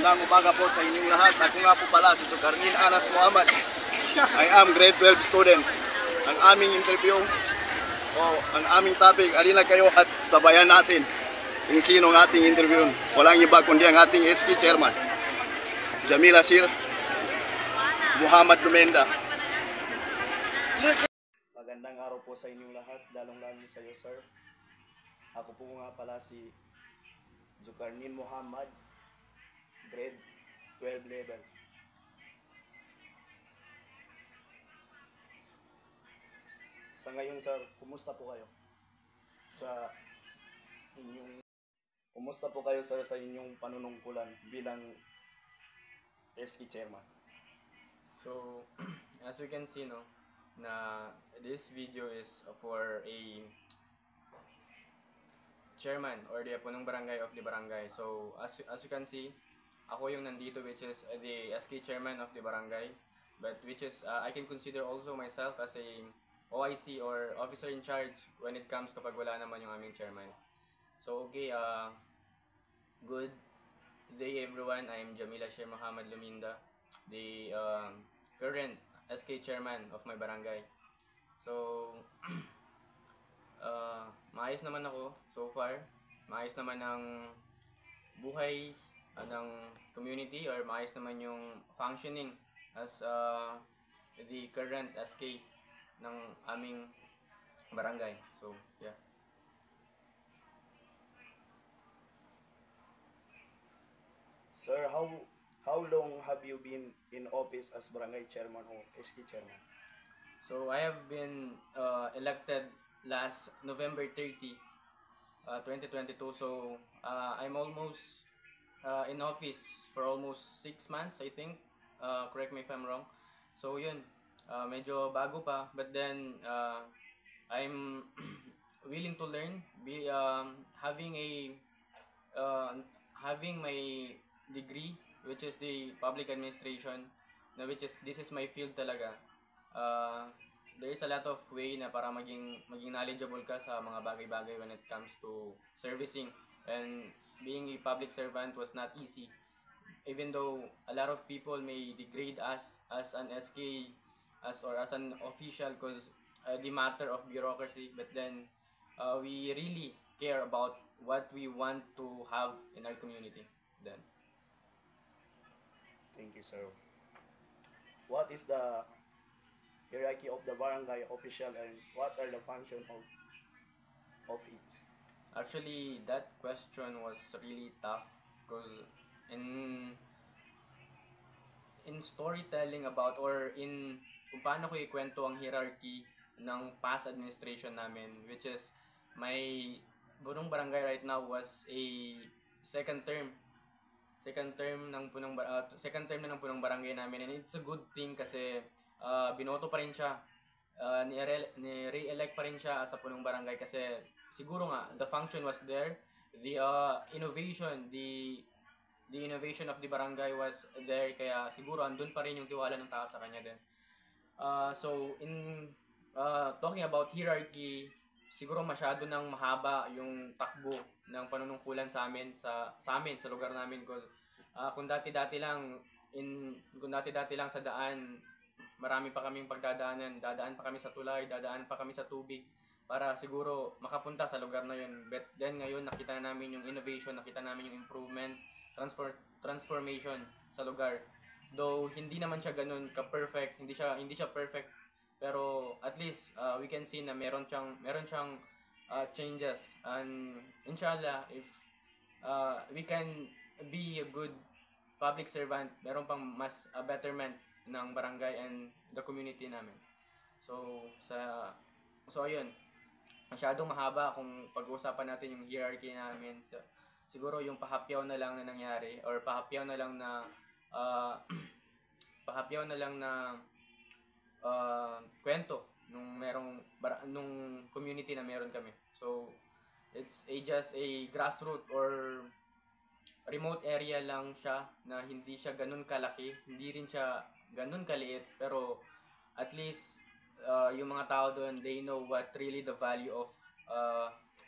Magandang umaga po sa inyong lahat. Ako nga po pala si Sukarnin Anas Muhammad. I am grade 12 student. Ang aming interview o ang aming topic, alina kayo at sabayan natin kung sino ang ating interview. Walang iba kundi ang ating SK Chairman, Jamila Sir Muhammad Lumenda. Magandang araw po sa inyong lahat, lalong-lalo sa iyo, sir. Ako po nga pala si Sukarnin Muhammad, grade 12 level. Sa ngayon, sir, kumusta po kayo sa inyong panunungkulan bilang SK Chairman? So, as you can see, no, na this video is for a chairman or the punong barangay of the barangay. So, as you can see, ako yung nandito, which is the SK chairman of the barangay, but which is I can consider also myself as a OIC or officer in charge when it comes kapag wala naman yung aming chairman. So okay, good day everyone. I am Jamila Sir Muhammad Lumenda, the current SK chairman of my barangay. So maayos naman ako so far. Maayos naman ang buhay ng community, or maayos naman yung functioning as the current SK ng aming barangay. So, yeah. Sir, how long have you been in office as barangay chairman or SK chairman? So, I have been elected last November 30, 2022. So, I'm almost in office for almost 6 months, I think. Correct me if I'm wrong. So, yun. Medyo bago pa, but then I'm willing to learn. Having my degree, which is the public administration, this is my field talaga. There is a lot of way na para maging knowledgeable ka sa mga bagay-bagay when it comes to servicing, and being a public servant was not easy. Even though a lot of people may degrade us as an SK or as an official because the matter of bureaucracy, but then we really care about what we want to have in our community. Then thank you, sir. What is the hierarchy of the barangay official and what are the functions of it? Actually, that question was really tough because in storytelling about, or in kung paano ko ikwento ang hierarchy ng past administration namin, which is my punong barangay right now was a second term na ng punong barangay namin, and it's a good thing kasi binoto pa rin siya, ni-re-elect pa rin siya as a punong barangay kasi siguro nga the function was there, the innovation of the barangay was there, kaya siguro andun pa rin yung tiwala ng tao sa kanya din. So in talking about hierarchy, siguro masyado nang mahaba yung takbo ng panunungkulan sa amin sa lugar namin, because kung dati-dati lang sa daan, marami pa kaming pagdadaanan, dadaan pa kami sa tulay, dadaan pa kami sa tubig para siguro makapunta sa lugar na yun. But then ngayon nakita na namin yung innovation, nakita namin yung improvement, transformation sa lugar. Though hindi naman siya ganun ka-perfect, hindi siya perfect, pero at least we can see na meron siyang changes, and inshallah if we can be a good public servant, meron pang mas betterment ng barangay and the community namin. So ayun, masyadong mahaba kung pag-uusapan natin yung hierarchy namin. Siguro yung pahapyaw na lang na nangyari, or pahapyaw na lang na kwento nung community na meron kami. So it's just a grassroots or remote area lang siya, na hindi siya ganun kalaki, hindi rin siya ganun kaliit, pero at least yung mga tao doon, they know what really the value of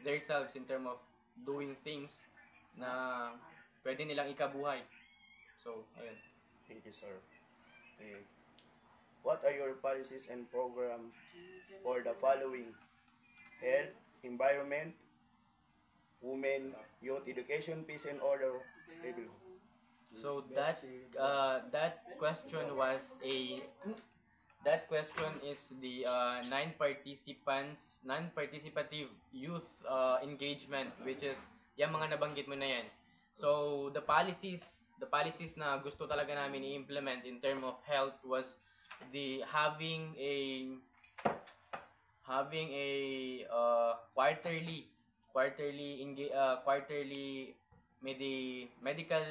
themselves in terms of doing things na pwede nilang ikabuhay. So, ayun. Thank you, sir. Okay. What are your policies and program for the following? Health, environment, women, youth education, peace and order, level. So that question was a that question is the non-participative youth engagement, which is yung mga nabanggit mo na yan. So the policies na gusto talaga namin i-implement in term of health was the having a quarterly medical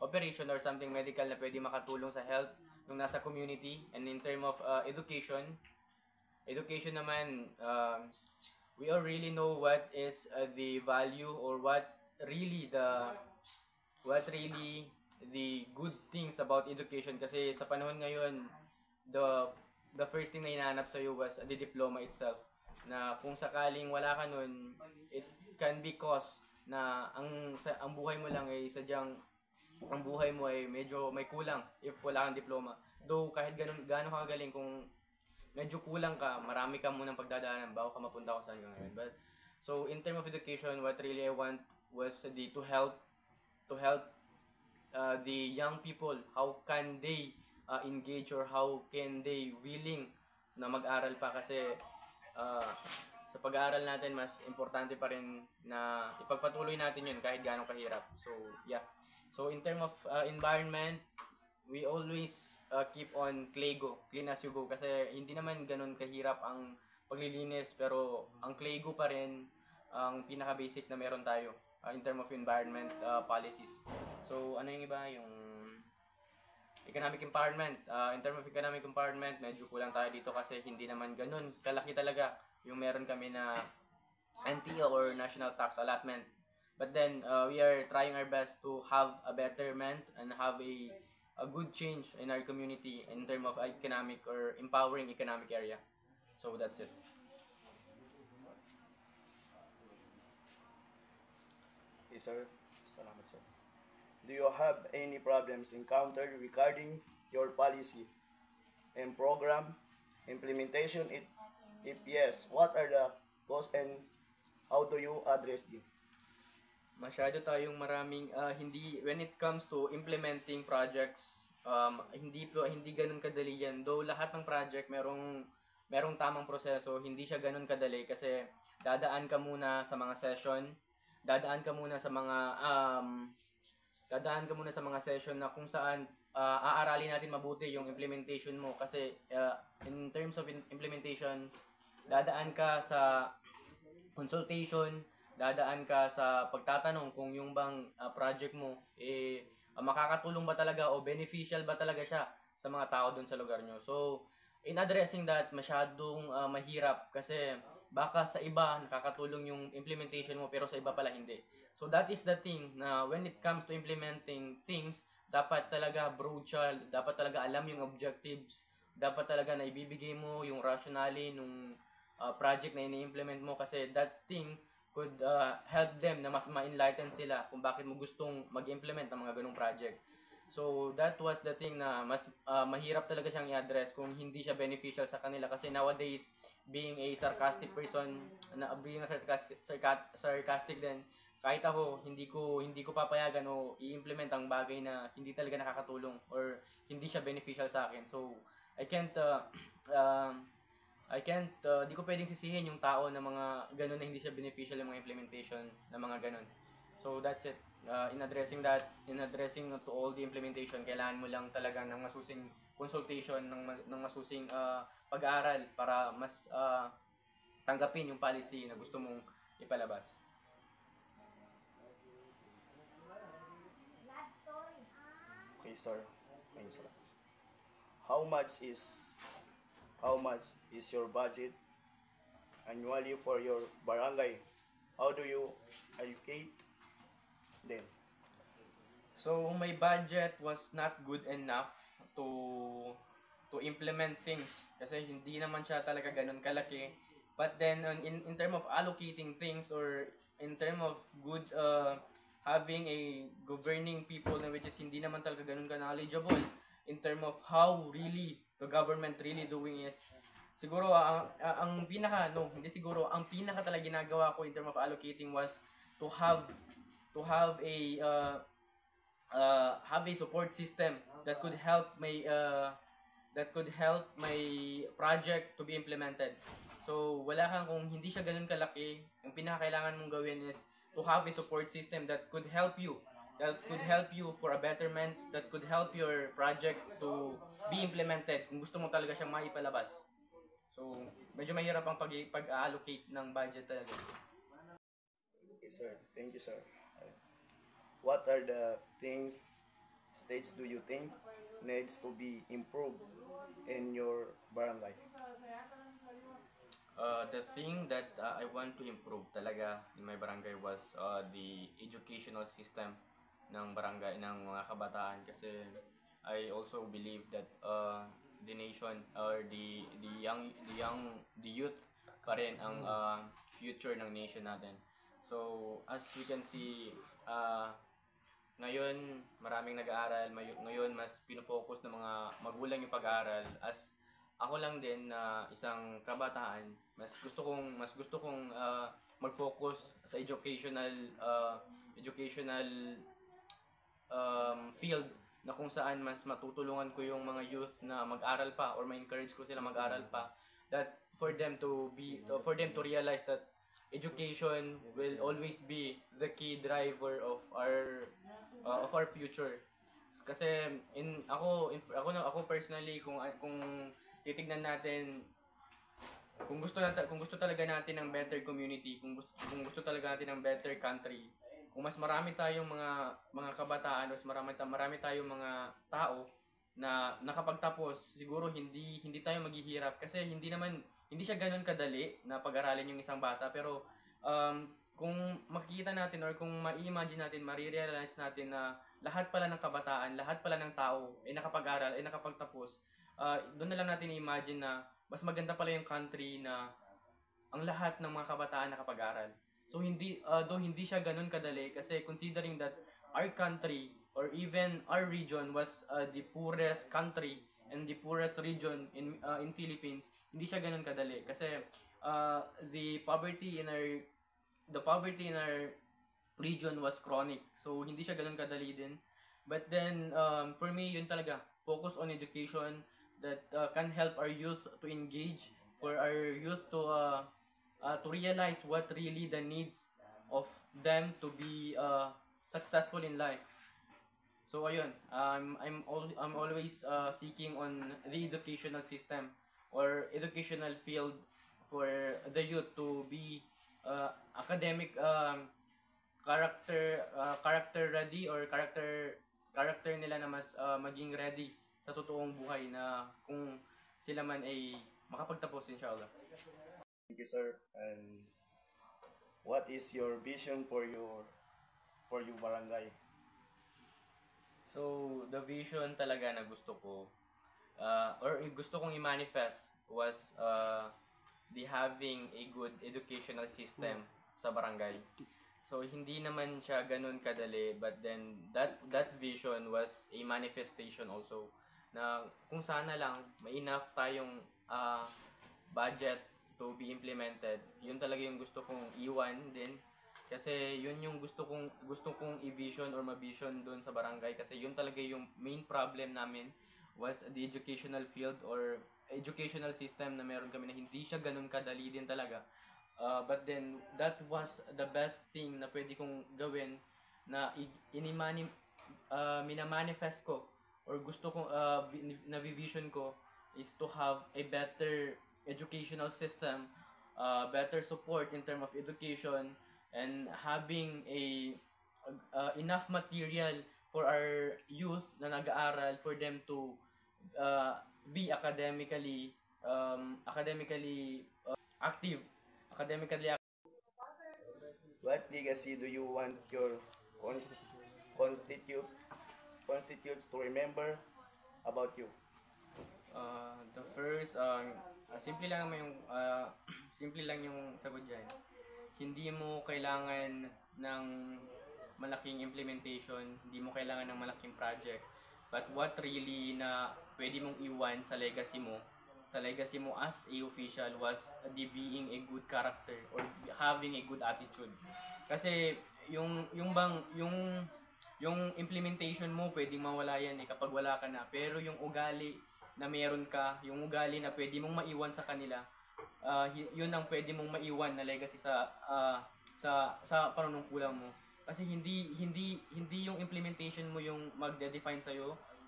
operation or something medical na pwede makatulong sa health nung nasa community. And in term of education naman, we all really know what is the value or what really the good things about education, kasi sa panahon ngayon the first thing na hinahanap sa iyo was the diploma itself, na kung sakaling wala ka nun, it can be cause na ang buhay mo lang ay sadyang ang buhay mo ay medyo may kulang if wala kang diploma. Though kahit gaano ka kagaling, kung medyo kulang ka, marami ka munang pagdadaanan bago ka mapunta kung saan ka ngayon. But so in terms of education, what really I want was to help the young people. How can they engage, or how can they willing na mag-aral pa, kasi sa pag-aaral natin mas importante pa rin na ipagpatuloy natin yun kahit gaano kahirap. So yeah. So in terms of environment, we always keep on clean as you go, kasi hindi naman ganun kahirap ang paglilinis, pero ang Clego pa rin ang pinaka-basic na meron tayo in terms of environment policies. So ano yung iba, yung economic empowerment. In terms of economic empowerment, medyo kulang tayo dito kasi hindi naman ganun kalaki talaga yung meron kami na NTO or National Tax Allotment. But then we are trying our best to have a betterment and have a good change in our community in terms of economic or empowering economic area. So that's it. Okay, sir. Salamat, sir. Do you have any problems encountered regarding your policy and program implementation? If yes, what are the cause and how do you address them? Masyado tayong maraming hindi when it comes to implementing projects, hindi ganoon kadali yan. Though lahat ng project merong tamang proseso, hindi siya ganoon kadali kasi dadaan ka muna sa mga session, dadaan ka muna sa mga session na kung saan aaralin natin mabuti yung implementation mo, kasi in terms of implementation, dadaan ka sa consultation, dadaan ka sa pagtatanong kung yung bang project mo makakatulong ba talaga o beneficial ba talaga siya sa mga tao doon sa lugar nyo. So in addressing that, masyadong mahirap kasi baka sa iba nakakatulong yung implementation mo pero sa iba pala hindi. So that is the thing, na when it comes to implementing things, dapat talaga broad siya, dapat talaga alam yung objectives, dapat talaga na ibibigay mo yung rationale nung project na ini-implement mo, kasi that thing could help them na mas ma-enlighten sila kung bakit mo gustong mag-implement ng mga ganung project. So that was the thing na mas mahirap talaga siyang i-address kung hindi siya beneficial sa kanila, kasi nowadays being a sarcastic person, sarcastic din, kahit ako hindi ko papayagan o i-implement ang bagay na hindi talaga nakakatulong or hindi siya beneficial sa akin. So di ko pwedeng sisihin yung tao na mga ganun na hindi siya beneficial yung mga implementation na mga ganun. So that's it. In addressing to all the implementation, kailangan mo lang talaga ng masusing consultation, ng masusing pag-aaral para mas tanggapin yung policy na gusto mong ipalabas. Okay, sir. How much is your budget annually for your barangay? How do you allocate them? So my budget was not good enough to implement things kasi hindi naman siya talaga ganun kalaki. But then in term of allocating things or in term of good having a governing people na which is hindi naman talaga ganun ka knowledgeable in term of how really the government really doing is siguro ang pinaka no hindi siguro ang pinaka talaga ginagawa ko in term of allocating was to have a support system that could help my project to be implemented. So wala kang kung hindi siya ganun kalaki, ang pinakakailangan mong gawin is to have a support system that could help you for a betterment, that could help your project to be implemented kung gusto mo talaga siyang maipalabas. So medyo mahirap ang pag-allocate ng budget talaga. Okay, sir. Thank you, sir. What are the things, states do you think needs to be improved in your barangay? The thing that I want to improve talaga in my barangay was the educational system ng barangay, ng mga kabataan, kasi I also believe that the nation or the youth pa rin ang future ng nation natin. So as we can see, ngayon maraming nag-aaral, ngayon mas pinofocus ng mga magulang yung pag-aaral. As ako lang din na isang kabataan, mas gusto kong mag-focus sa educational field na kung saan mas matutulungan ko yung mga youth na mag-aral pa or ma-encourage ko sila mag-aral pa, that for them to realize that education will always be the key driver of our future. Kasi ako personally, kung titignan natin, kung gusto talaga natin ng better community, kung gusto talaga natin ng better country, kung mas marami tayong mga kabataan, mas marami tayong mga tao na nakapagtapos, siguro hindi tayo maghihirap, kasi hindi siya ganoon kadali na pag-aralin yung isang bata. Pero kung makikita natin or kung ma-imagine natin, marirealize natin na lahat pala ng kabataan, lahat pala ng tao ay nakapag-aral, ay nakapagtapos, doon na lang natin i-imagine na mas maganda pala yung country na ang lahat ng mga kabataan nakapag-aral. So though hindi siya ganun kadali, kasi considering that our country or even our region was the poorest country and the poorest region in Philippines, hindi siya ganun kadali, kasi the poverty in our region was chronic. So hindi siya ganun kadali din. But then for me, yun talaga, focus on education that can help our youth to engage, for our youth to realize what really the needs of them to be successful in life. So ayun, I'm always seeking on the educational system or educational field for the youth to be academic character ready, or character nila na mas maging ready sa totoong buhay, na kung sila man ay makapagtapos, inshallah. Thank you, sir. And what is your vision for your barangay? So the vision talaga na gusto ko or gusto kong i-manifest was the having a good educational system sa barangay. So hindi naman siya ganun kadali, but then that vision was a manifestation also, na kung sana lang may enough tayong budget to be implemented. Yun talaga yung gusto kong iwan din, kasi yun yung gusto kong i-vision or ma-vision doon sa barangay, kasi yun talaga yung main problem namin was the educational field or educational system na meron kami, na hindi siya ganun kadali din talaga. But then that was the best thing na pwede kong gawin, na minamanifest ko or gusto kong na-vision ko, is to have a better educational system, better support in terms of education, and having enough material for our youth na nag-aaral, for them to be academically active. What legacy do you want your constituents to remember about you? The first, simple lang yung sagot dyan. Hindi mo kailangan ng malaking implementation, hindi mo kailangan ng malaking project. But what really na pwede mong iwan sa legacy mo as a official was the being a good character or having a good attitude. Kasi yung implementation mo pwedeng mawala yan kapag wala ka na. Pero yung ugali na meron ka, yung ugali na pwede mong maiwan sa kanila, yun ang pwede mong maiwan na legacy sa panunungkulan mo. Kasi hindi yung implementation mo yung magde-define sa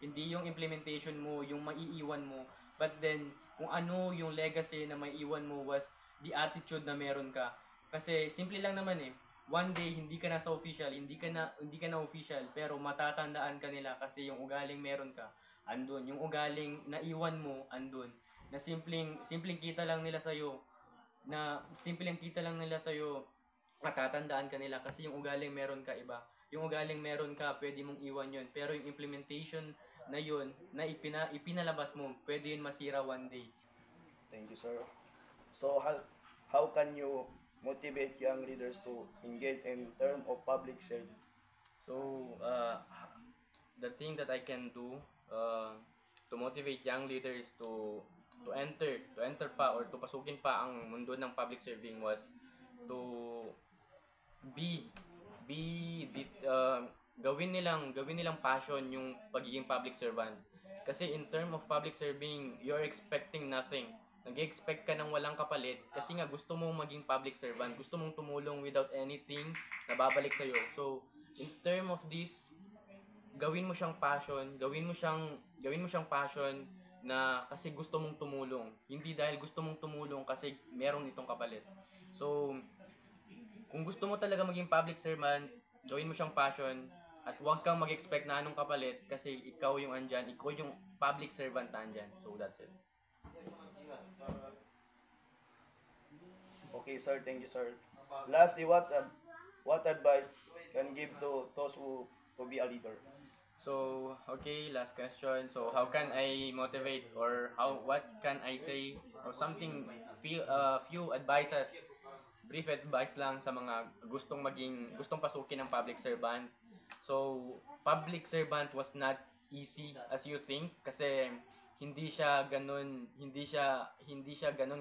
hindi yung implementation mo yung maiiwan mo, but then kung ano yung legacy na maiiwan mo was the attitude na meron ka. Kasi simple lang naman one day hindi ka na sa official, hindi ka na official, pero matatandaan ka nila kasi yung ugaling meron ka andun, yung ugaling naiwan mo andun, na simpleng kita lang nila sa matatandaan ka nila kasi yung ugaling meron ka iba. Yung ugaling meron ka, pwede mong iwan yun. Pero yung implementation na yun, na ipinalabas mo, pwede yun masira one day. Thank you, sir. So, how can you motivate young leaders to engage in term of public service? So, the thing that I can do to motivate young leaders to enter pa or to pasukin pa ang mundo ng public serving was to gawin nilang passion yung pagiging public servant. Kasi in term of public serving, you're expecting nothing. Nag-expect ka ng walang kapalit kasi nga gusto mong maging public servant, gusto mong tumulong without anything na babalik sa'yo. So, in term of this, gawin mo siyang passion na kasi gusto mong tumulong. Hindi dahil gusto mong tumulong kasi meron itong kapalit. So, kung gusto mo talaga maging public servant, gawin mo siyang passion at huwag kang mag-expect na anong kapalit kasi ikaw yung andyan, ikaw yung public servant na andyan. So, that's it. Okay, sir. Thank you, sir. Lastly, what advice can give to those who to be a leader? So, okay, last question. So, how can I motivate or what can I say or something, few advices, brief advice lang sa mga gustong pasukin ng public servant. So, public servant was not easy as you think kasi hindi siya ganun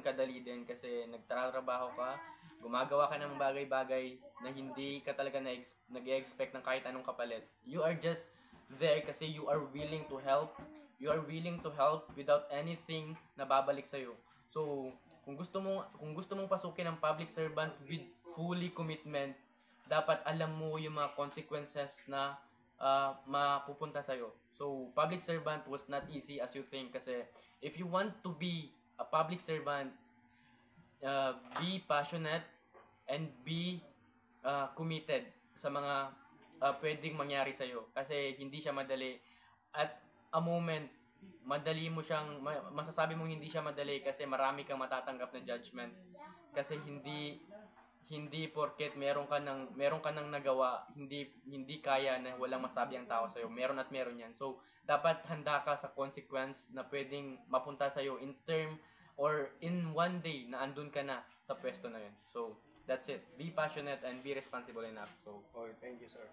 kadali din kasi nagtatrabaho ka, gumagawa ka ng bagay-bagay na hindi ka talaga nag-expect ng kahit anong kapalit. You are just there kasi you are willing to help. You are willing to help without anything na babalik sa'yo. So, kung gusto mong pasukin ng public servant with fully commitment, dapat alam mo yung mga consequences na mapupunta sa'yo. So, public servant was not easy as you think kasi if you want to be a public servant, be passionate and be committed sa mga pwedeng mangyari sa'yo kasi hindi siya madali. At a moment, masasabi mong hindi siya madali kasi marami kang matatanggap na judgment kasi hindi porket meron ka nang nagawa, hindi kaya na walang masabi ang tao sa'yo. Meron at meron yan. So, dapat handa ka sa consequence na pwedeng mapunta sa'yo in term or in one day na andun ka na sa pwesto na yun. So, that's it. Be passionate and be responsible enough. So, Okay, thank you, sir.